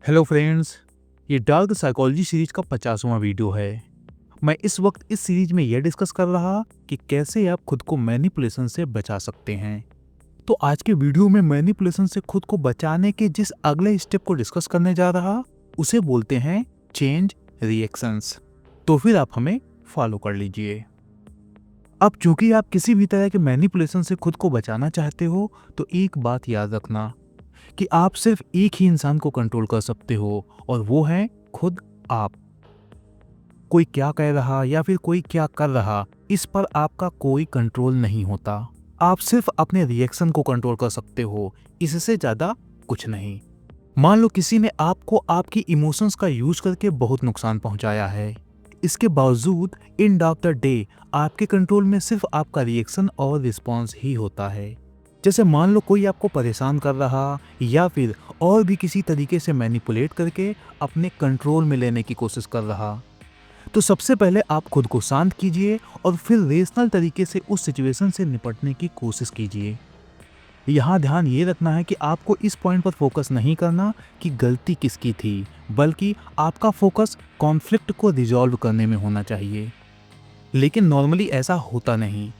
Hello friends, ये dark psychology series का 50वां video है। मैं इस वक्त इस सीरीज में यह डिस्कस कर रहा कि कैसे आप खुद को मैनिपुलेशन से बचा सकते हैं। तो आज के वीडियो में मैनिपुलेशन से खुद को बचाने के जिस अगले स्टेप को डिस्कस करने जा रहा उसे बोलते हैं चेंज रिएक्शंस। तो फिर आप हमें फॉलो कर लीजिए। अब चूंकि आप किसी भी तरह के मैनिपुलेशन से खुद को बचाना चाहते हो तो एक बात याद रखना कि आप सिर्फ एक ही इंसान को कंट्रोल कर सकते हो और वो है खुद आप। कोई क्या कह रहा या फिर कोई क्या कर रहा इस पर आपका कोई कंट्रोल नहीं होता। आप सिर्फ अपने रिएक्शन को कंट्रोल कर सकते हो, इससे ज्यादा कुछ नहीं। मान लो किसी ने आपको आपकी इमोशंस का यूज करके बहुत नुकसान पहुंचाया है, इसके बावजूद एंड ऑफ द डे आपके कंट्रोल में सिर्फ आपका रिएक्शन और रिस्पॉन्स ही होता है। जैसे मान लो कोई आपको परेशान कर रहा या फिर और भी किसी तरीके से मैनिपुलेट करके अपने कंट्रोल में लेने की कोशिश कर रहा, तो सबसे पहले आप खुद को शांत कीजिए और फिर रेशनल तरीके से उस सिचुएशन से निपटने की कोशिश कीजिए। यहाँ ध्यान ये रखना है कि आपको इस पॉइंट पर फोकस नहीं करना कि गलती किसकी थी, बल्कि आपका फोकस कॉन्फ्लिक्ट को रिजॉल्व करने में होना चाहिए। लेकिन नॉर्मली ऐसा होता नहीं।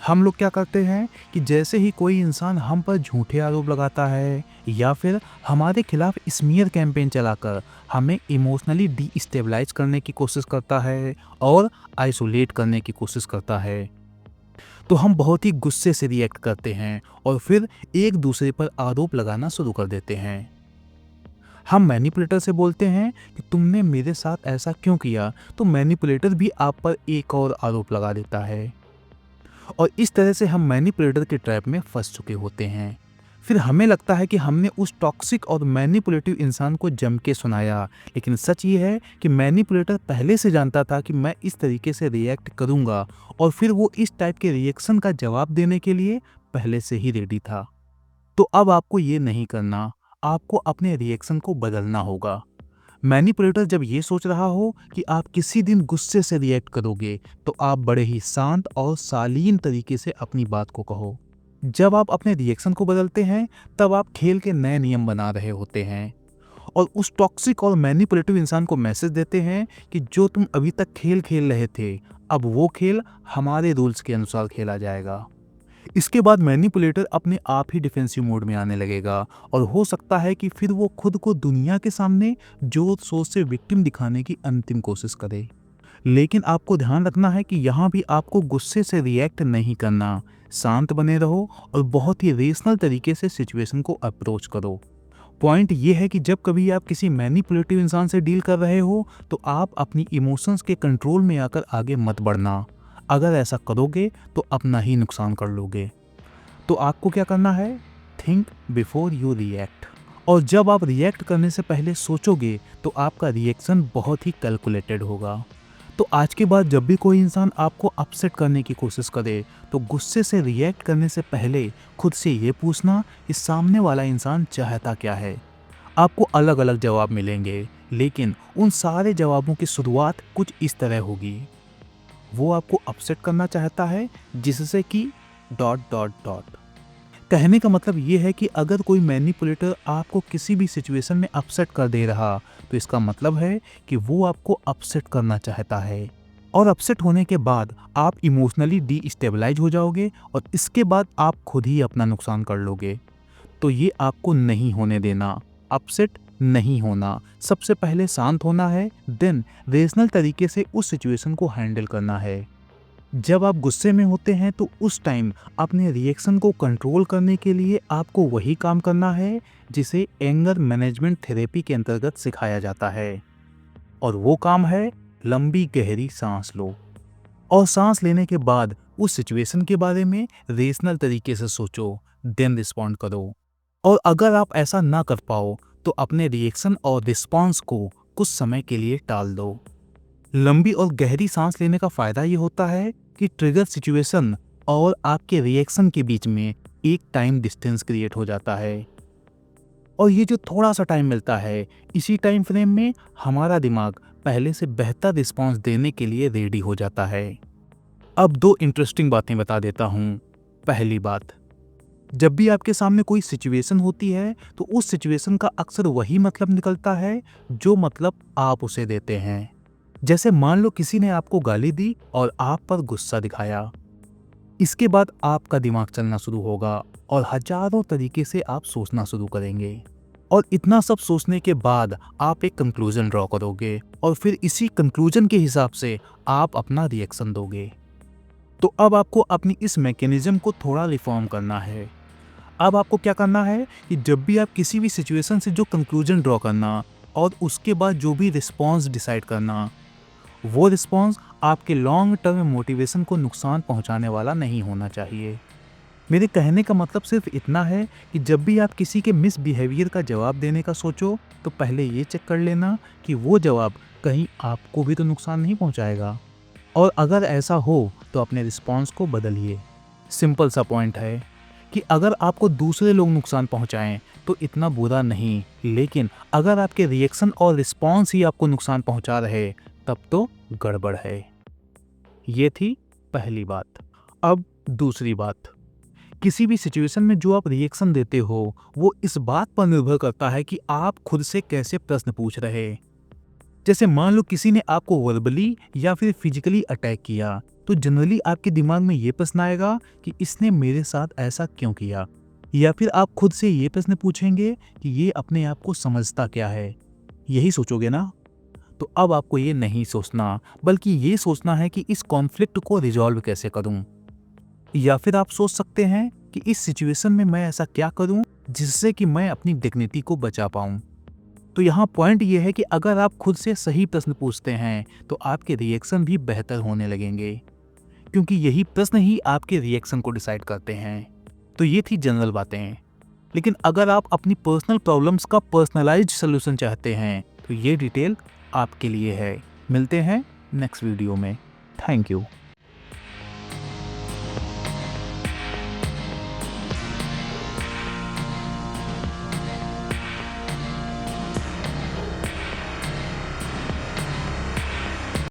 हम लोग क्या करते हैं कि जैसे ही कोई इंसान हम पर झूठे आरोप लगाता है या फिर हमारे खिलाफ स्मीयर कैंपेन चलाकर हमें इमोशनली डीस्टेबलाइज करने की कोशिश करता है और आइसोलेट करने की कोशिश करता है, तो हम बहुत ही गुस्से से रिएक्ट करते हैं और फिर एक दूसरे पर आरोप लगाना शुरू कर देते हैं। हम मैनिपुलेटर से बोलते हैं कि तुमने मेरे साथ ऐसा क्यों किया, तो मैनिपुलेटर भी आप पर एक और आरोप लगा देता है और इस तरह से हम मैनिपुलेटर के ट्रैप में फंस चुके होते हैं। फिर हमें लगता है कि हमने उस टॉक्सिक और मैनिपुलेटिव इंसान को जम के सुनाया, लेकिन सच ये है कि मैनिपुलेटर पहले से जानता था कि मैं इस तरीके से रिएक्ट करूंगा और फिर वो इस टाइप के रिएक्शन का जवाब देने के लिए पहले से ही रेडी था। तो अब आपको ये नहीं करना, आपको अपने रिएक्शन को बदलना होगा। मैनिपुलेटर जब ये सोच रहा हो कि आप किसी दिन गुस्से से रिएक्ट करोगे, तो आप बड़े ही शांत और शालीन तरीके से अपनी बात को कहो। जब आप अपने रिएक्शन को बदलते हैं तब आप खेल के नए नियम बना रहे होते हैं और उस टॉक्सिक और मैनिपुलेटिव इंसान को मैसेज देते हैं कि जो तुम अभी तक खेल खेल रहे थे, अब वो खेल हमारे रूल्स के अनुसार खेला जाएगा। इसके बाद मैनिपुलेटर अपने आप ही डिफेंसिव मोड में आने लगेगा और हो सकता है कि फिर वो खुद को दुनिया के सामने जोर शोर से विक्टिम दिखाने की अंतिम कोशिश करे। लेकिन आपको ध्यान रखना है कि यहाँ भी आपको गुस्से से रिएक्ट नहीं करना, शांत बने रहो और बहुत ही रेशनल तरीके से सिचुएशन को अप्रोच करो। पॉइंट ये है कि जब कभी आप किसी मैनिपुलेटिव इंसान से डील कर रहे हो तो आप अपनी इमोशंस के कंट्रोल में आकर आगे मत बढ़ना। अगर ऐसा करोगे तो अपना ही नुकसान कर लोगे। तो आपको क्या करना है, थिंक बिफोर यू रिएक्ट। और जब आप रिएक्ट करने से पहले सोचोगे तो आपका रिएक्शन बहुत ही कैलकुलेटेड होगा। तो आज के बाद जब भी कोई इंसान आपको अपसेट करने की कोशिश करे तो गुस्से से रिएक्ट करने से पहले खुद से ये पूछना कि सामने वाला इंसान चाहता क्या है। आपको अलग अलग जवाब मिलेंगे, लेकिन उन सारे जवाबों की शुरुआत कुछ इस तरह होगी। वो आपको अपसेट करना चाहता है जिससे कि ... कहने का मतलब ये है कि अगर कोई मैनिपुलेटर आपको किसी भी सिचुएशन में अपसेट कर दे रहा तो इसका मतलब है कि वो आपको अपसेट करना चाहता है और अपसेट होने के बाद आप इमोशनली डीस्टेबलाइज हो जाओगे और इसके बाद आप खुद ही अपना नुकसान कर लोगे। तो ये आपको नहीं होने देना, अपसेट नहीं होना। सबसे पहले शांत होना है, देन रेशनल तरीके से उस सिचुएशन को हैंडल करना है। जब आप गुस्से में होते हैं तो उस टाइम अपने रिएक्शन को कंट्रोल करने के लिए आपको वही काम करना है जिसे एंगर मैनेजमेंट थेरेपी के अंतर्गत सिखाया जाता है, और वो काम है लंबी गहरी सांस लो और सांस लेने के बाद उस सिचुएशन के बारे में रेशनल तरीके से सोचो, देन रिस्पॉन्ड करो। और अगर आप ऐसा ना कर पाओ तो अपने रिएक्शन और रिस्पॉन्स को कुछ समय के लिए टाल दो। लंबी और गहरी सांस लेने का फायदा ये होता है कि ट्रिगर सिचुएशन और आपके रिएक्शन के बीच में एक टाइम डिस्टेंस क्रिएट हो जाता है, और ये जो थोड़ा सा टाइम मिलता है, इसी टाइम फ्रेम में हमारा दिमाग पहले से बेहतर रिस्पॉन्स देने के लिए रेडी हो जाता है। अब दो इंटरेस्टिंग बातें बता देता हूँ। पहली बात, जब भी आपके सामने कोई सिचुएशन होती है तो उस सिचुएशन का अक्सर वही मतलब निकलता है जो मतलब आप उसे देते हैं। जैसे मान लो किसी ने आपको गाली दी और आप पर गुस्सा दिखाया। इसके बाद आपका दिमाग चलना शुरू होगा और हजारों तरीके से आप सोचना शुरू करेंगे और इतना सब सोचने के बाद आप एक कंक्लूजन ड्रॉ करोगे और फिर इसी कंक्लूजन के हिसाब से आप अपना रिएक्शन दोगे। तो अब आपको अपनी इस मैकेनिज्म को थोड़ा रिफॉर्म करना है। अब आपको क्या करना है कि जब भी आप किसी भी सिचुएशन से जो कंक्लूजन ड्रॉ करना और उसके बाद जो भी रिस्पॉन्स डिसाइड करना, वो रिस्पॉन्स आपके लॉन्ग टर्म मोटिवेशन को नुकसान पहुंचाने वाला नहीं होना चाहिए। मेरे कहने का मतलब सिर्फ इतना है कि जब भी आप किसी के मिसबिहेवियर का जवाब देने का सोचो तो पहले ये चेक कर लेना कि वो जवाब कहीं आपको भी तो नुकसान नहीं पहुंचाएगा, और अगर ऐसा हो तो अपने रिस्पॉन्स को बदलिए। सिंपल सा पॉइंट है कि अगर आपको दूसरे लोग नुकसान पहुंचाएं तो इतना बुरा नहीं, लेकिन अगर आपके रिएक्शन और रिस्पॉन्स ही आपको नुकसान पहुंचा रहे तब तो गड़बड़ है। ये थी पहली बात। अब दूसरी बात, किसी भी सिचुएशन में जो आप रिएक्शन देते हो वो इस बात पर निर्भर करता है कि आप खुद से कैसे प्रश्न पूछ रहे। जैसे मान लो किसी ने आपको वर्बली या फिर फिजिकली अटैक किया तो जनरली आपके दिमाग में ये प्रश्न आएगा कि इसने मेरे साथ ऐसा क्यों किया, या फिर आप खुद से ये प्रश्न पूछेंगे कि ये अपने आप को समझता क्या है। यही सोचोगे ना? तो अब आपको ये नहीं सोचना, बल्कि ये सोचना है कि इस कॉन्फ्लिक्ट को रिजॉल्व कैसे करूं। या फिर आप सोच सकते हैं कि इस सिचुएशन में मैं ऐसा क्या करूं जिससे कि मैं अपनी डिग्निटी को बचा पाऊं। तो यहाँ पॉइंट ये है कि अगर आप खुद से सही प्रश्न पूछते हैं तो आपके रिएक्शन भी बेहतर होने लगेंगे, क्योंकि यही प्रश्न ही आपके रिएक्शन को डिसाइड करते हैं। तो ये थी जनरल बातें, लेकिन अगर आप अपनी पर्सनल प्रॉब्लम्स का पर्सनलाइज्ड सॉल्यूशन चाहते हैं तो ये डिटेल आपके लिए है। मिलते हैं नेक्स्ट वीडियो में। Thank you.